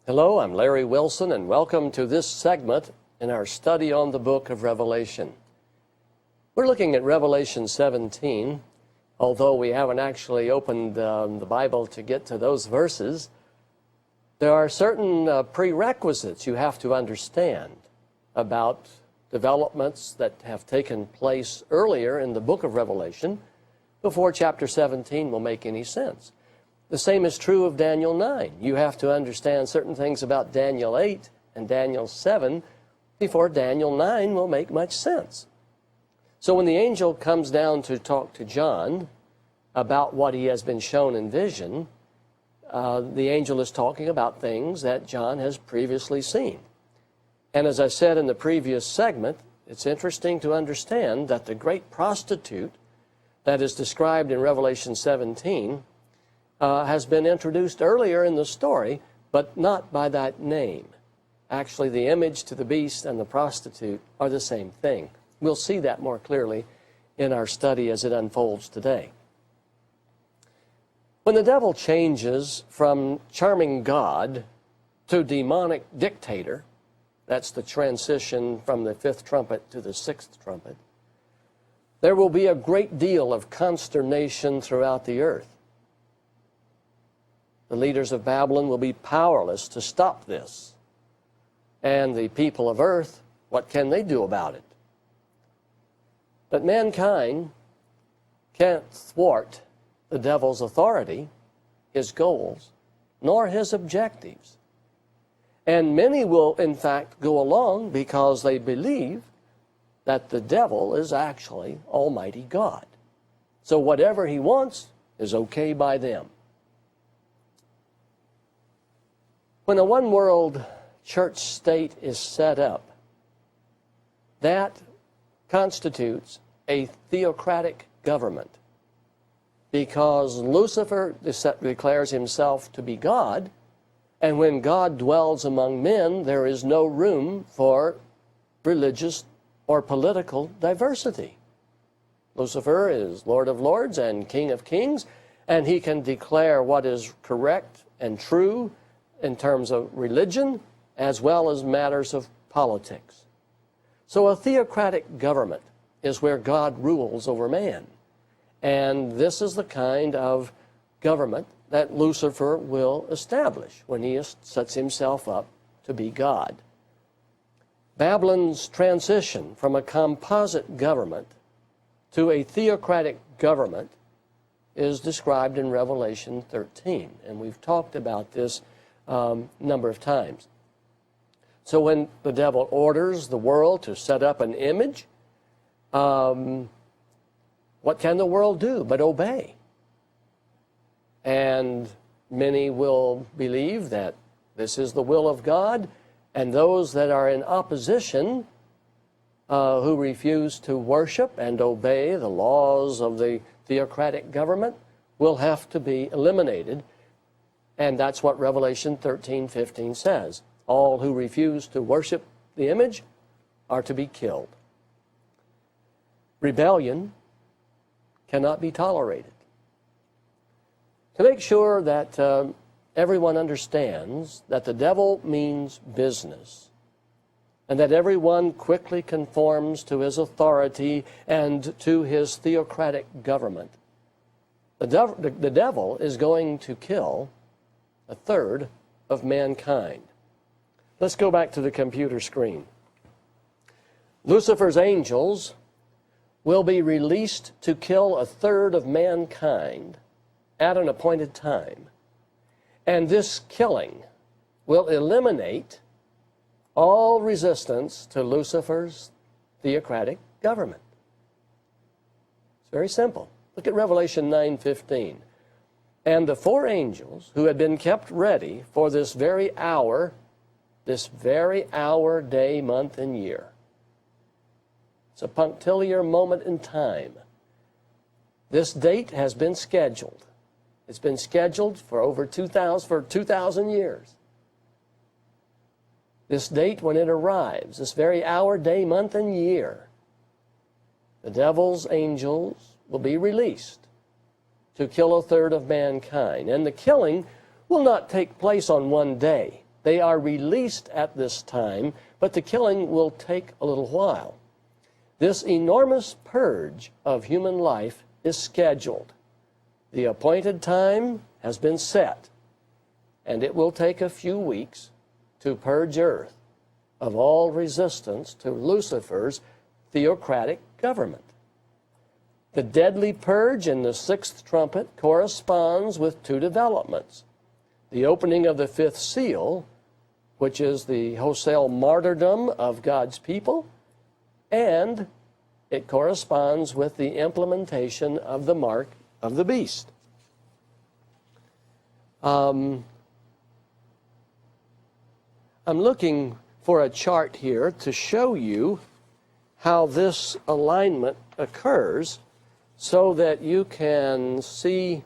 Hello, I'm Larry Wilson, and welcome to this segment in our study on the book of Revelation. We're looking at Revelation 17, although we haven't actually opened the Bible to get to those verses. There are certain prerequisites you have to understand about developments that have taken place earlier in the book of Revelation before chapter 17 will make any sense. The same is true of Daniel 9. You have to understand certain things about Daniel 8 and Daniel 7 before Daniel 9 will make much sense. So when the angel comes down to talk to John about what he has been shown in vision, the angel is talking about things that John has previously seen. And as I said in the previous segment, it's interesting to understand that the great prostitute that is described in Revelation 17 has been introduced earlier in the story, but not by that name. Actually, the image to the beast and the prostitute are the same thing. We'll see that more clearly in our study as it unfolds today. When the devil changes from charming God to demonic dictator, that's the transition from the fifth trumpet to the sixth trumpet, there will be a great deal of consternation throughout the earth. The leaders of Babylon will be powerless to stop this. And the people of earth, what can they do about it? But mankind can't thwart the devil's authority, his goals, nor his objectives. And many will, in fact, go along because they believe that the devil is actually Almighty God. So whatever he wants is okay by them. When a one-world church state is set up, that constitutes a theocratic government because Lucifer declares himself to be God, and when God dwells among men, there is no room for religious or political diversity. Lucifer is Lord of Lords and King of Kings, and he can declare what is correct and true in terms of religion as well as matters of politics. So a theocratic government is where God rules over man. And this is the kind of government that Lucifer will establish when he sets himself up to be God. Babylon's transition from a composite government to a theocratic government is described in Revelation 13. And we've talked about this number of times. So when the devil orders the world to set up an image, what can the world do but obey? And many will believe that this is the will of God, and those that are in opposition, who refuse to worship and obey the laws of the theocratic government, will have to be eliminated. And that's what Revelation 13:15 says. All who refuse to worship the image are to be killed. Rebellion cannot be tolerated. To make sure that everyone understands that the devil means business, and that everyone quickly conforms to his authority and to his theocratic government, the devil is going to kill a third of mankind. Let's go back to the computer screen. Lucifer's angels will be released to kill a third of mankind at an appointed time. And this killing will eliminate all resistance to Lucifer's theocratic government. It's very simple. Look at Revelation 9:15. And the four angels who had been kept ready for this very hour this very hour, day, month, and year. It's a punctiliar moment in time. This date has been scheduled. It's been scheduled for over 2,000 years. This date when it arrives, this very hour, day, month, and year, the devil's angels will be released to kill a third of mankind. And the killing will not take place on one day. They are released at this time, but the killing will take a little while. This enormous purge of human life is scheduled. The appointed time has been set, and it will take a few weeks to purge earth of all resistance to Lucifer's theocratic government. The deadly purge in the sixth trumpet corresponds with two developments. The opening of the fifth seal, which is the wholesale martyrdom of God's people, and it corresponds with the implementation of the mark of the beast. I'm looking for a chart here to show you how this alignment occurs so that you can see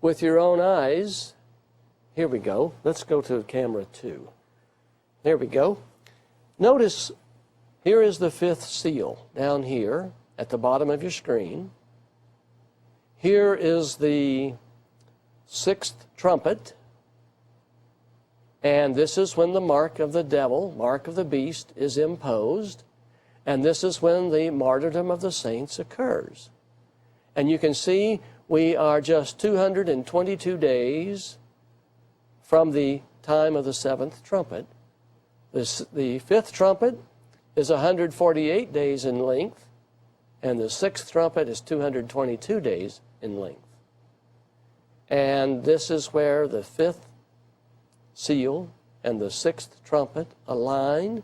with your own eyes. Here we go. Let's go to camera 2. There we go. Notice here is the fifth seal down here at the bottom of your screen. Here is the sixth trumpet. And this is when the mark of the devil, mark of the beast, is imposed. And this is when the martyrdom of the saints occurs. And you can see we are just 222 days from the time of the seventh trumpet. The fifth trumpet is 148 days in length, and the sixth trumpet is 222 days in length. And this is where the fifth seal and the sixth trumpet align.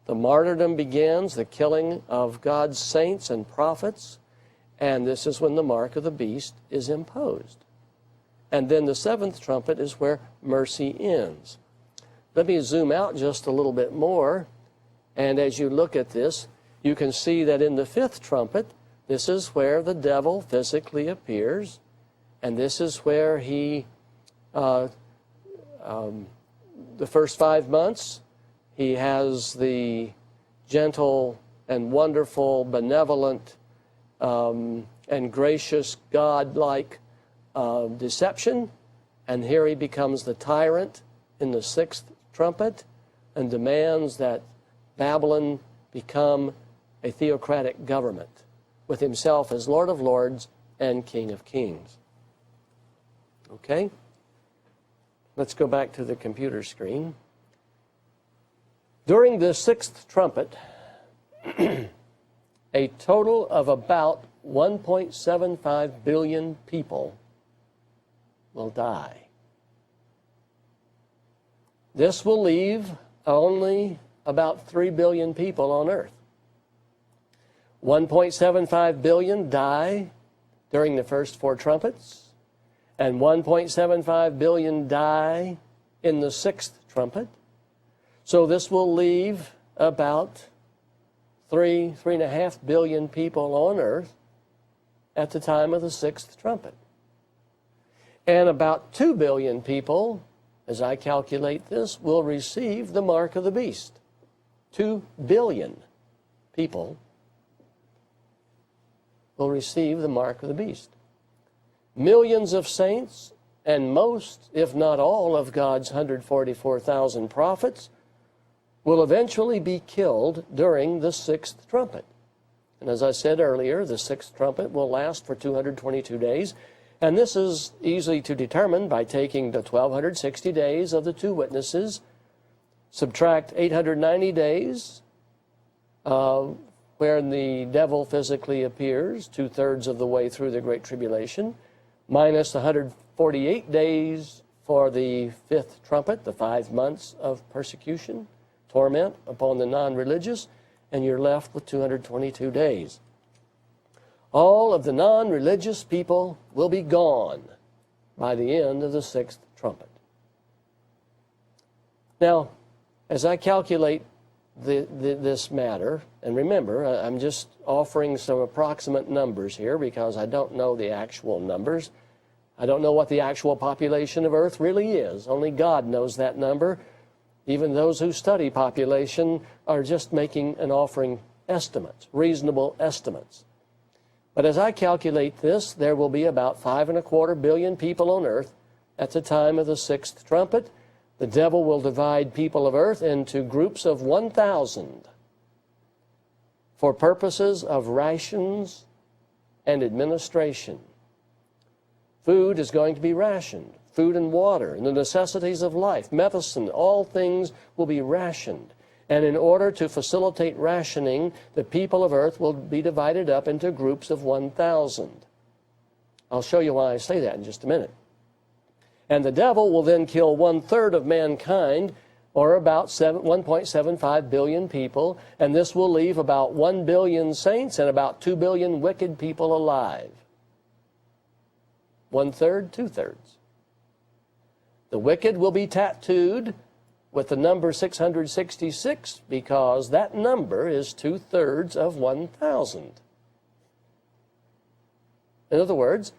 The martyrdom begins, the killing of God's saints and prophets, and this is when the mark of the beast is imposed. And then the seventh trumpet is where mercy ends. Let me zoom out just a little bit more, and as you look at this, you can see that in the fifth trumpet, this is where the devil physically appears, and this is where he, the first 5 months, he has the gentle and wonderful, benevolent, and gracious, God-like deception. And here he becomes the tyrant in the sixth trumpet and demands that Babylon become a theocratic government with himself as Lord of Lords and King of Kings. Okay? Let's go back to the computer screen. During the sixth trumpet, a total of about 1.75 billion people will die. This will leave only about 3 billion people on earth. 1.75 billion die during the first 4 trumpets, and 1.75 billion die in the sixth trumpet. So this will leave about 3.5 billion people on earth at the time of the sixth trumpet. And about 2 billion people, as I calculate this, will receive the mark of the beast. 2 billion people will receive the mark of the beast. Millions of saints and most, if not all, of God's 144,000 prophets will eventually be killed during the sixth trumpet. And as I said earlier, the sixth trumpet will last for 222 days. And this is easily to determine by taking the 1,260 days of the 2 witnesses, subtract 890 days where the devil physically appears, 2/3 of the way through the Great Tribulation, minus 148 days for the fifth trumpet, the 5 months of persecution, torment upon the non-religious, and you're left with 222 days. All of the non-religious people will be gone by the end of the sixth trumpet. Now, as I calculate this matter, and remember, I'm just offering some approximate numbers here because I don't know the actual numbers. I don't know what the actual population of Earth really is. Only God knows that number. Even those who study population are just making and offering estimates, reasonable estimates. But as I calculate this, there will be about 5.25 billion people on Earth at the time of the sixth trumpet. The devil will divide people of Earth into groups of 1,000 for purposes of rations and administration. Food is going to be rationed, food and water, and the necessities of life, medicine, all things will be rationed. And in order to facilitate rationing, the people of Earth will be divided up into groups of 1,000. I'll show you why I say that in just a minute. And the devil will then kill 1/3 of mankind, or about 1.75 billion people, and this will leave about 1 billion saints and about 2 billion wicked people alive. 1/3, 2/3. The wicked will be tattooed with the number 666 because that number is 2/3 of 1,000. In other words,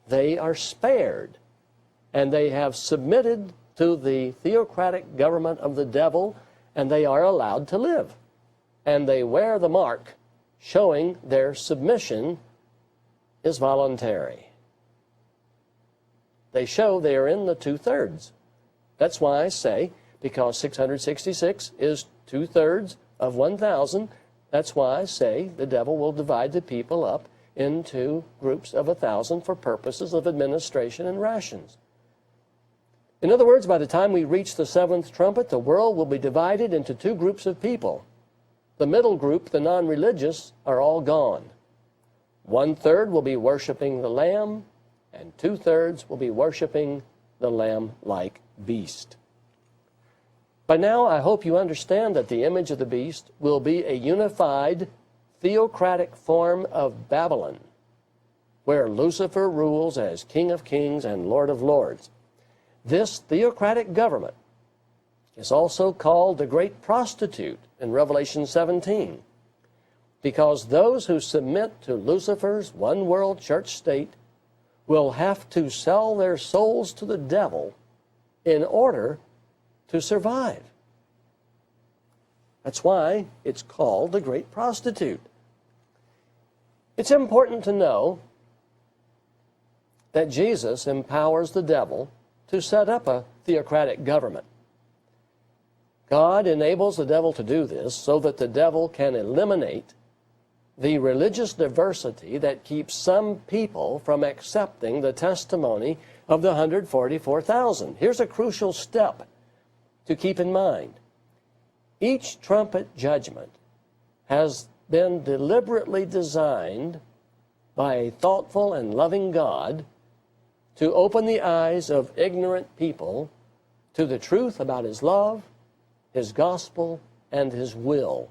they are spared. And they have submitted to the theocratic government of the devil, and they are allowed to live. And they wear the mark, showing their submission is voluntary. They show they are in the 2/3. That's why I say, because 666 is 2/3 of 1,000, that's why I say the devil will divide the people up into groups of 1,000 for purposes of administration and rations. In other words, by the time we reach the seventh trumpet, the world will be divided into two groups of people. The middle group, the non-religious, are all gone. 1/3 will be worshiping the Lamb, and 2/3 will be worshiping the Lamb-like beast. By now, I hope you understand that the image of the beast will be a unified, theocratic form of Babylon, where Lucifer rules as King of Kings and Lord of Lords. This theocratic government is also called the Great Prostitute in Revelation 17, because those who submit to Lucifer's one-world church state will have to sell their souls to the devil in order to survive. That's why it's called the Great Prostitute. It's important to know that Jesus empowers the devil to set up a theocratic government. God enables the devil to do this so that the devil can eliminate the religious diversity that keeps some people from accepting the testimony of the 144,000. Here's a crucial step to keep in mind. Each trumpet judgment has been deliberately designed by a thoughtful and loving God to open the eyes of ignorant people to the truth about His love, His gospel, and His will.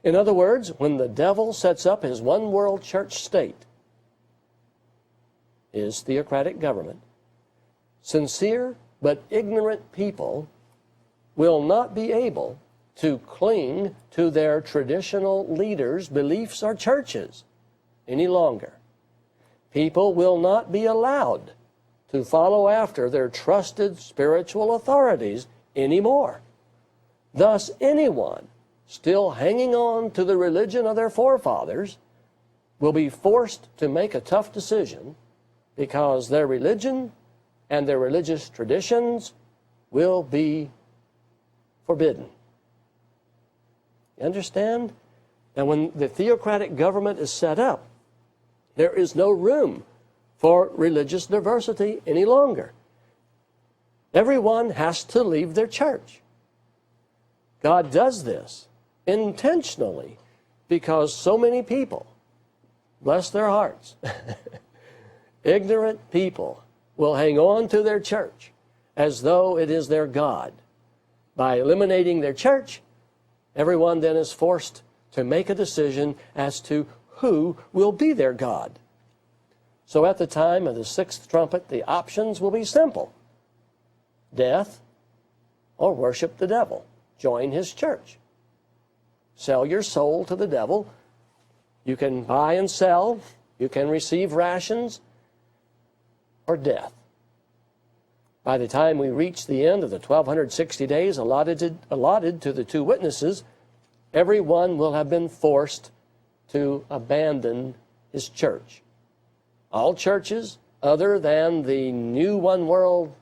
In other words, when the devil sets up his one-world church state, his theocratic government, sincere but ignorant people will not be able to cling to their traditional leaders' beliefs or churches any longer. People will not be allowed to follow after their trusted spiritual authorities anymore. Thus, anyone still hanging on to the religion of their forefathers will be forced to make a tough decision because their religion and their religious traditions will be forbidden. You understand? And when the theocratic government is set up, there is no room for religious diversity any longer. Everyone has to leave their church. God does this intentionally because so many people, bless their hearts, ignorant people will hang on to their church as though it is their God. By eliminating their church, everyone then is forced to make a decision as to who will be their God. So at the time of the sixth trumpet, the options will be simple: death or worship the devil. Join his church. Sell your soul to the devil. You can buy and sell. You can receive rations or death. By the time we reach the end of the 1260 days allotted to the two witnesses, everyone will have been forced to abandon his church. All churches other than the new one world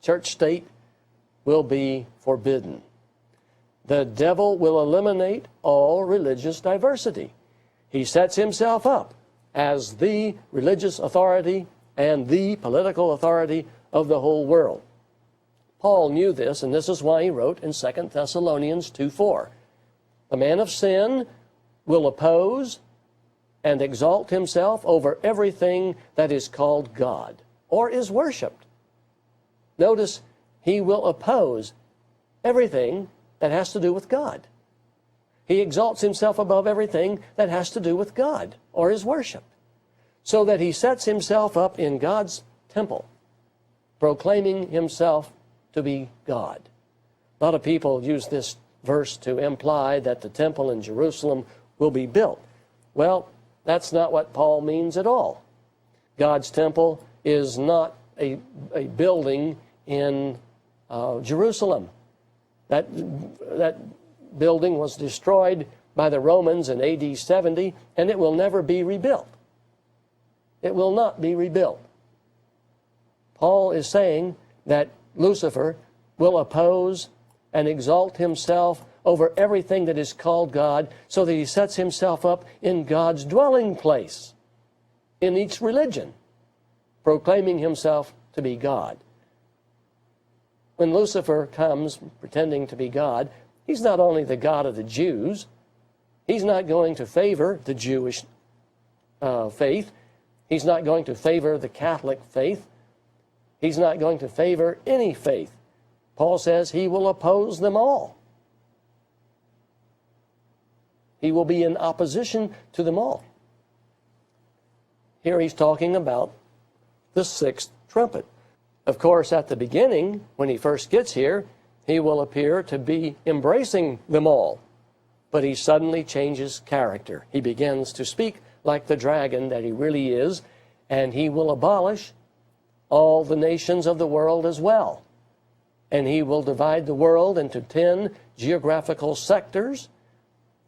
church state will be forbidden. The devil will eliminate all religious diversity. He sets himself up as the religious authority and the political authority of the whole world. Paul knew this, and this is why he wrote in 2 Thessalonians 2:4, "The man of sin will oppose and exalt himself over everything that is called God or is worshipped." Notice, he will oppose everything that has to do with God. He exalts himself above everything that has to do with God or is worshipped, so that he sets himself up in God's temple, proclaiming himself to be God. A lot of people use this verse to imply that the temple in Jerusalem will be built. Well, that's not what Paul means at all. God's temple is not a building in Jerusalem. That building was destroyed by the Romans in AD 70, and it will never be rebuilt. It will not be rebuilt. Paul is saying that Lucifer will oppose and exalt himself over everything that is called God, so that he sets himself up in God's dwelling place in each religion, proclaiming himself to be God. When Lucifer comes pretending to be God, he's not only the God of the Jews, he's not going to favor the Jewish faith. He's not going to favor the Catholic faith. He's not going to favor any faith. Paul says he will oppose them all. He will be in opposition to them all. Here he's talking about the sixth trumpet. Of course, at the beginning, when he first gets here, he will appear to be embracing them all. But he suddenly changes character. He begins to speak like the dragon that he really is, and he will abolish all the nations of the world as well. And he will divide the world into 10 geographical sectors.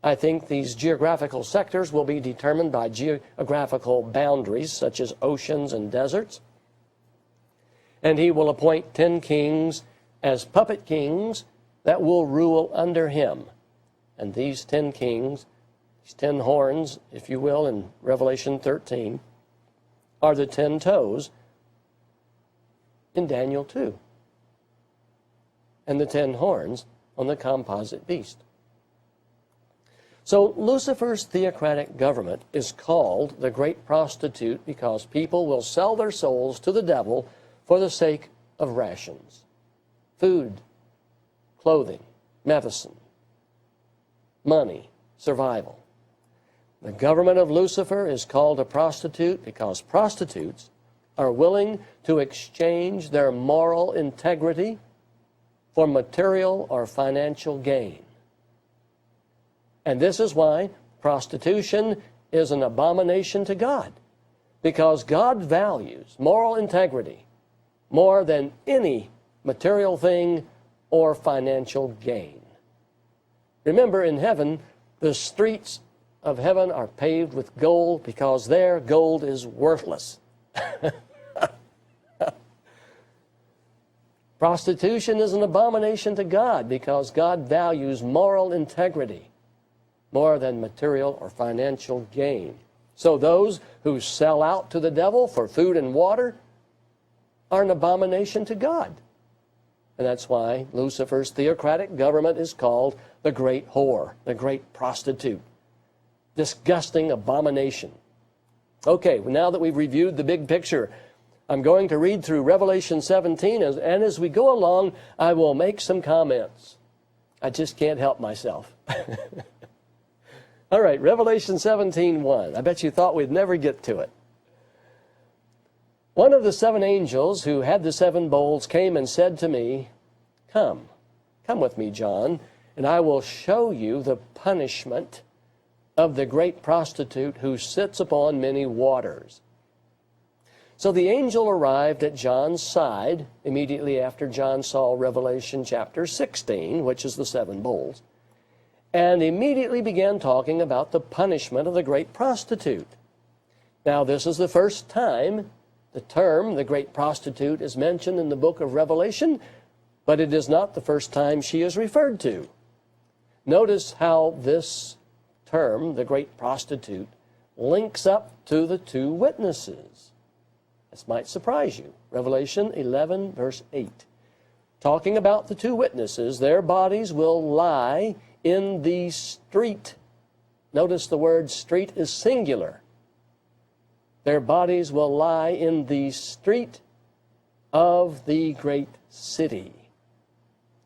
I think these geographical sectors will be determined by geographical boundaries, such as oceans and deserts. And he will appoint 10 kings as puppet kings that will rule under him. And these 10 kings, these 10 horns, if you will, in Revelation 13, are the 10 toes in Daniel 2, and the 10 horns on the composite beast. So Lucifer's theocratic government is called the Great Prostitute because people will sell their souls to the devil for the sake of rations, food, clothing, medicine, money, survival. The government of Lucifer is called a prostitute because prostitutes are willing to exchange their moral integrity for material or financial gain. And this is why prostitution is an abomination to God, because God values moral integrity more than any material thing or financial gain. Remember, in heaven, the streets of heaven are paved with gold because there gold is worthless. Prostitution is an abomination to God because God values moral integrity more than material or financial gain. So those who sell out to the devil for food and water are an abomination to God. And that's why Lucifer's theocratic government is called the great whore, the great prostitute. Disgusting abomination. Okay, now that we've reviewed the big picture, I'm going to read through Revelation 17, and as we go along, I will make some comments. I just can't help myself. All right, Revelation 17:1. I bet you thought we'd never get to it. One of the 7 angels who had the 7 bowls came and said to me, "Come, Come with me, John, and I will show you the punishment of the great prostitute who sits upon many waters. So the angel arrived at John's side immediately after John saw Revelation chapter 16, which is the 7 bowls, and immediately began talking about the punishment of the great prostitute. Now, this is the first time the term, the great prostitute, is mentioned in the book of Revelation, but it is not the first time she is referred to. Notice how this term, the great prostitute, links up to the 2 witnesses. This might surprise you. Revelation 11, verse 8. Talking about the 2 witnesses, their bodies will lie in the street. Notice the word street is singular. Their bodies will lie in the street of the great city,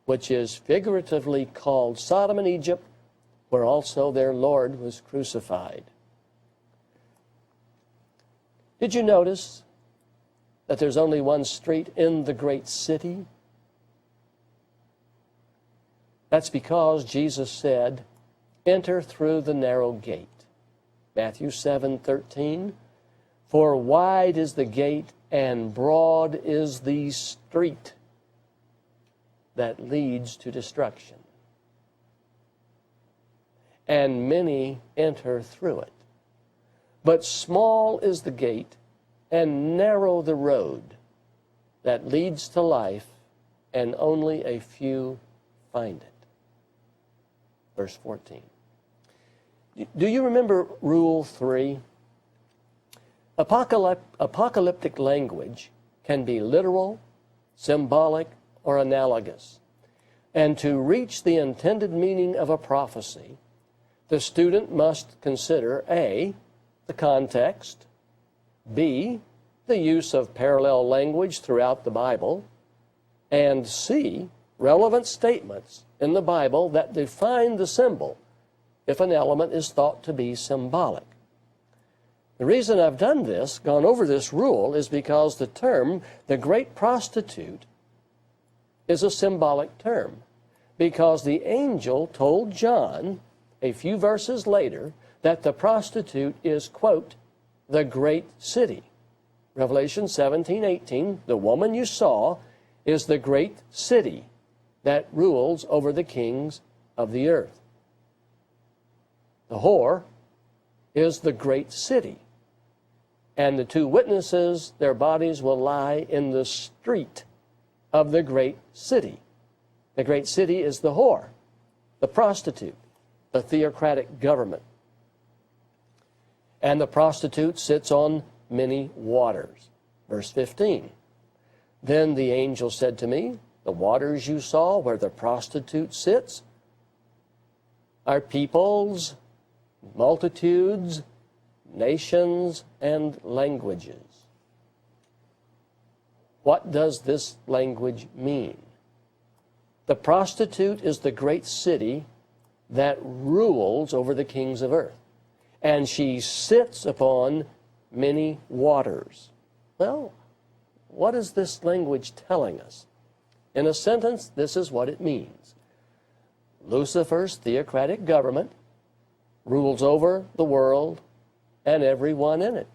which is figuratively called Sodom and Egypt, where also their Lord was crucified. Did you notice that there's only one street in the great city? That's because Jesus said, enter through the narrow gate. Matthew 7:13, for wide is the gate and broad is the street that leads to destruction, and many enter through it. But small is the gate and narrow the road that leads to life, and only a few find it. Verse 14. Do you remember Rule 3? Apocalyptic language can be literal, symbolic, or analogous. And to reach the intended meaning of a prophecy, the student must consider A, the context, B, the use of parallel language throughout the Bible, and C, relevant statements in the Bible that define the symbol if an element is thought to be symbolic. The reason I've done this, gone over this rule, is because the term, the great prostitute, is a symbolic term, because the angel told John a few verses later that the prostitute is, quote, the great city. Revelation 17:18, the woman you saw is the great city that rules over the kings of the earth. The whore is the great city. And the 2 witnesses, their bodies will lie in the street of the great city. The great city is the whore, the prostitute, the theocratic government. And the prostitute sits on many waters. Verse 15. Then the angel said to me, the waters you saw where the prostitute sits are peoples, multitudes, nations, and languages. What does this language mean? The prostitute is the great city that rules over the kings of earth, and she sits upon many waters. Well, what is this language telling us? In a sentence, this is what it means. Lucifer's theocratic government rules over the world and everyone in it.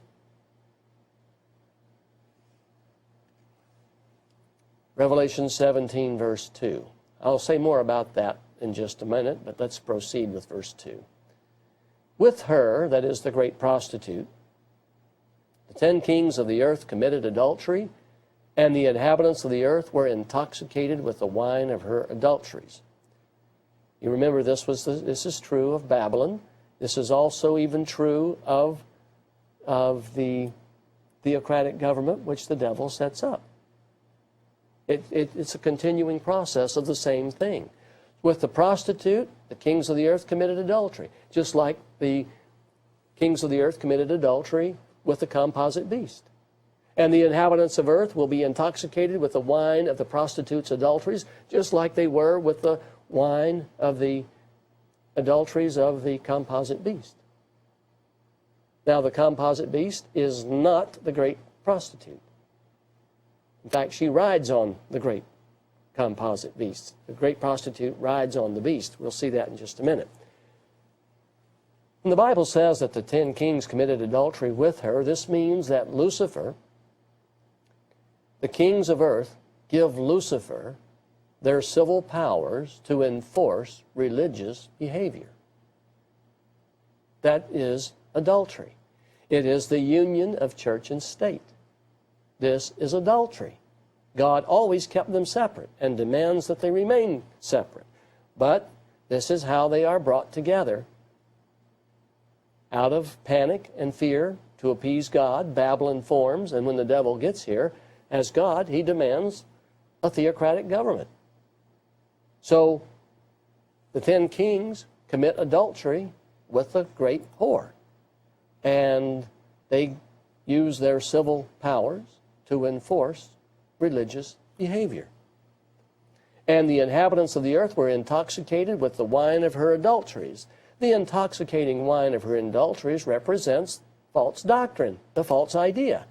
Revelation 17, verse 2. I'll say more about that in just a minute, but let's proceed with verse 2. With her, that is the great prostitute, the 10 kings of the earth committed adultery, and the inhabitants of the earth were intoxicated with the wine of her adulteries. You remember this is true of Babylon. This is also even true of the theocratic government which the devil sets up. It's a continuing process of the same thing. With the prostitute, the kings of the earth committed adultery, just like the kings of the earth committed adultery with the composite beast. And the inhabitants of earth will be intoxicated with the wine of the prostitute's adulteries, just like they were with the wine of the adulteries of the composite beast. Now, the composite beast is not the great prostitute. In fact, she rides on the great composite beast. The great prostitute rides on the beast. We'll see that in just a minute. When the Bible says that the 10 kings committed adultery with her, this means that Lucifer, the kings of earth, give Lucifer their civil powers to enforce religious behavior. That is adultery. It is the union of church and state. This is adultery. God always kept them separate and demands that they remain separate. But this is how they are brought together. Out of panic and fear to appease God, Babylon forms, and when the devil gets here, as God, he demands a theocratic government. So the 10 kings commit adultery with the great whore, and they use their civil powers to enforce religious behavior. And the inhabitants of the earth were intoxicated with the wine of her adulteries. The intoxicating wine of her adulteries represents false doctrine, the false idea.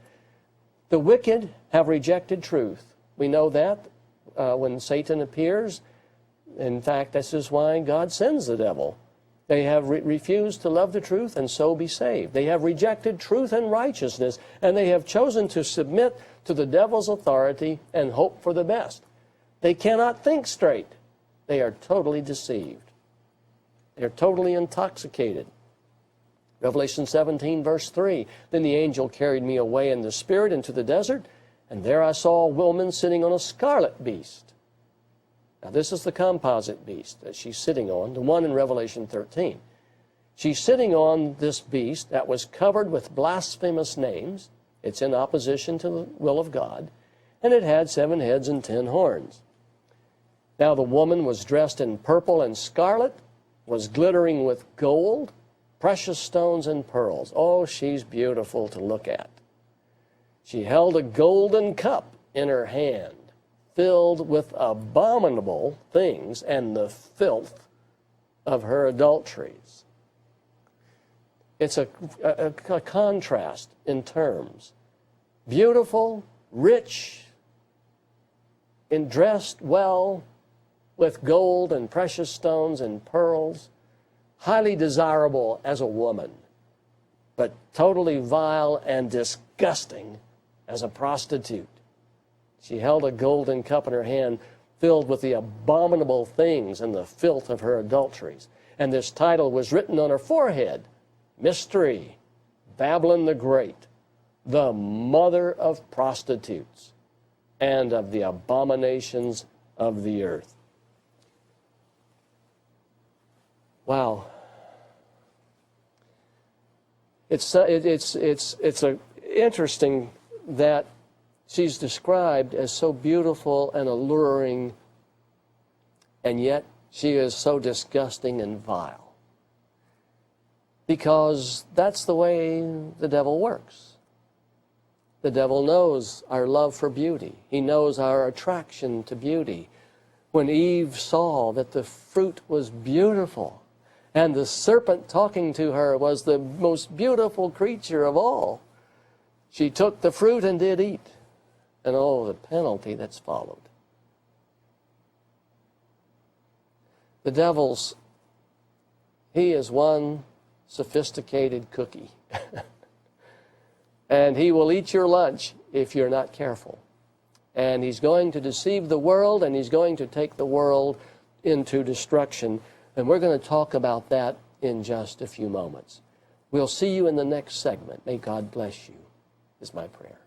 The wicked have rejected truth. We know that when Satan appears. In fact, this is why God sends the devil. They have refused to love the truth and so be saved. They have rejected truth and righteousness, and they have chosen to submit to the devil's authority and hope for the best. They cannot think straight. They are totally deceived. They're totally intoxicated. Revelation 17, verse 3, Then the angel carried me away in the spirit into the desert, and there I saw a woman sitting on a scarlet beast. Now this is the composite beast that she's sitting on, the one in Revelation 13. She's sitting on this beast that was covered with blasphemous names. It's in opposition to the will of God, and it had 7 heads and 10 horns. Now the woman was dressed in purple and scarlet, was glittering with gold, precious stones and pearls. Oh, she's beautiful to look at. She held a golden cup in her hand, filled with abominable things and the filth of her adulteries. It's a contrast in terms. Beautiful, rich, and dressed well, with gold and precious stones and pearls, highly desirable as a woman, but totally vile and disgusting as a prostitute. She held a golden cup in her hand filled with the abominable things and the filth of her adulteries. And this title was written on her forehead, Mystery, Babylon the Great, the mother of prostitutes and of the abominations of the earth. Wow. It's interesting that she's described as so beautiful and alluring, and yet she is so disgusting and vile. Because that's the way the devil works. The devil knows our love for beauty. He knows our attraction to beauty. When Eve saw that the fruit was beautiful, and the serpent talking to her was the most beautiful creature of all, she took the fruit and did eat. And oh, the penalty that's followed. The devil's, he is one sophisticated cookie. And he will eat your lunch if you're not careful. And he's going to deceive the world, and he's going to take the world into destruction. And we're going to talk about that in just a few moments. We'll see you in the next segment. May God bless you, is my prayer.